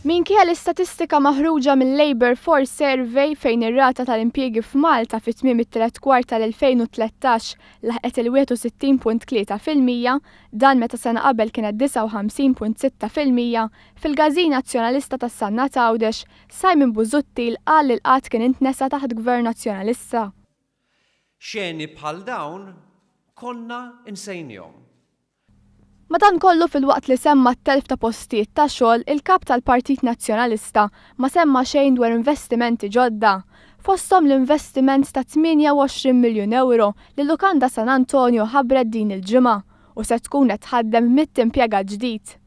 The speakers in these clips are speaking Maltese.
Minkejja l-istatistika maħruġa mill-Labour Force Survey fejn ir-rata tal-impjiegi f'Malta fi tmiem it-tielet kwarta l-2013 laħqet il-61.3%, dan meta sena qabel kienet 59.6%, fil-Gażin Nazzjonalista tas-Sanna Tgħawdex, Simon Busuttil qal li l-qatt kien intnesa taħt Gvern Nazzjonalista. Xeni bħal dawn konna insejnihom. Madankollu fil-waqt li semma t-telf ta' postijiet ta' xogħol, il-kap tal-Partit Nazzjonalista ma semma xejn dwar investimenti ġodda. Fosthom l-investiment ta' 28 miljun euro li Lukanda San Antonio ħabbret din il-ġimgħa u se tkun qed tħaddem 100 impjegat ġdid.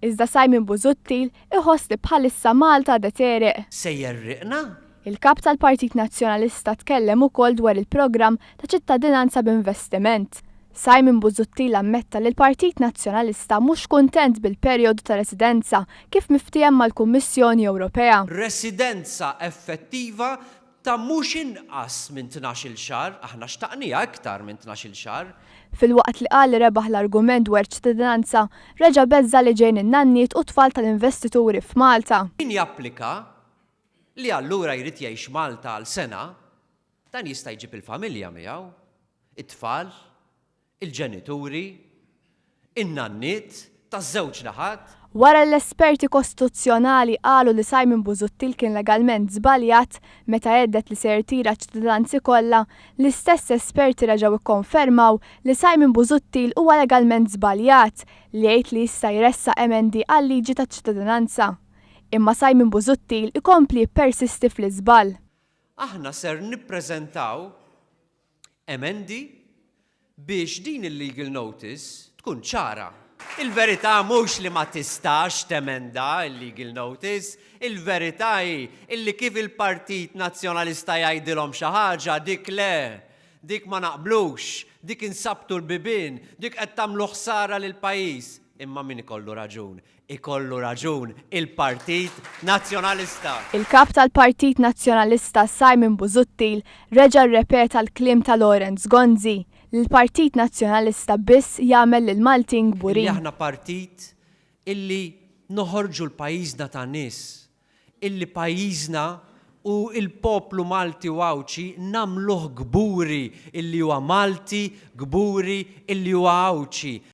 Iżda Simon Busuttil iħoss li bħalissa Malta deteriq. Se jerriqna? Il-kap tal-Partit Nazzjonalista tkellem ukoll dwar il-programm ta' ċittadinanza b'investiment. Simon Busuttil ammetta li l-Partit Nazzjonalista mhux kuntent bil-perjodu ta' residenza kif miftiem mal-Kummissjoni Ewropea. Residenza effettiva ta' mhux inqas minn 12-il xahar, aħna xtaqnija aktar minn 12-il xahar. Fil-waqt li qal rebaħ l-argument dwar ċittadinanza, reġa' beżza li ġejn in-nanniet u tfal tal-investituri f'Malta. Min japplika li allura jrid jgħix Malta għal sena, dan jista' jġib il-familja miegħu, it-tfal, il-ġenituri, in-nanniet, taż-żewġ naħat. Wara l-esperti kostituzzjonali qalu li Simon Busuttil kien legalment żbaljat meta għeddet li se jirtira ċittadinanzi kollha, l-istess esperti reġgħu ikkonfermaw li Simon Busuttil huwa legalment żbaljat li jgħid li jista' jressaq emendi għal-liġi taċ-ċittadinanza. Imma Simon Busuttil ikompli jippersisti fl-iżball. Aħna ser nippreżentaw emendi biex din il-legal notice tkun ċara. Il-verità mhux li ma tistax temenda il-legal notice, il-verità hi illi kif il-Partit Nazzjonalista jgħidilhom xi ħaġa dik le, dik ma naqblux, dik insabtu l-bibien, dik qed tagħmlu ħsara lill-pajjiż. Imma min ikollu raġun? Ikollu raġun il-Partit Nazzjonalista. Il-kap tal-Partit Nazzjonalista Simon Busuttil reġa' rrepeta l-kliem ta' Lawrence Gonzi li l-Partit Nazzjonalista biss jagħmel lil Maltin gburin. Aħna partit illi noħorġu l-pajjiżna ta' nies, illi pajjiżna u il-poplu Malti u Awċi nagħmluh gburi illi huwa Malti, gburi illi huwa Awċi.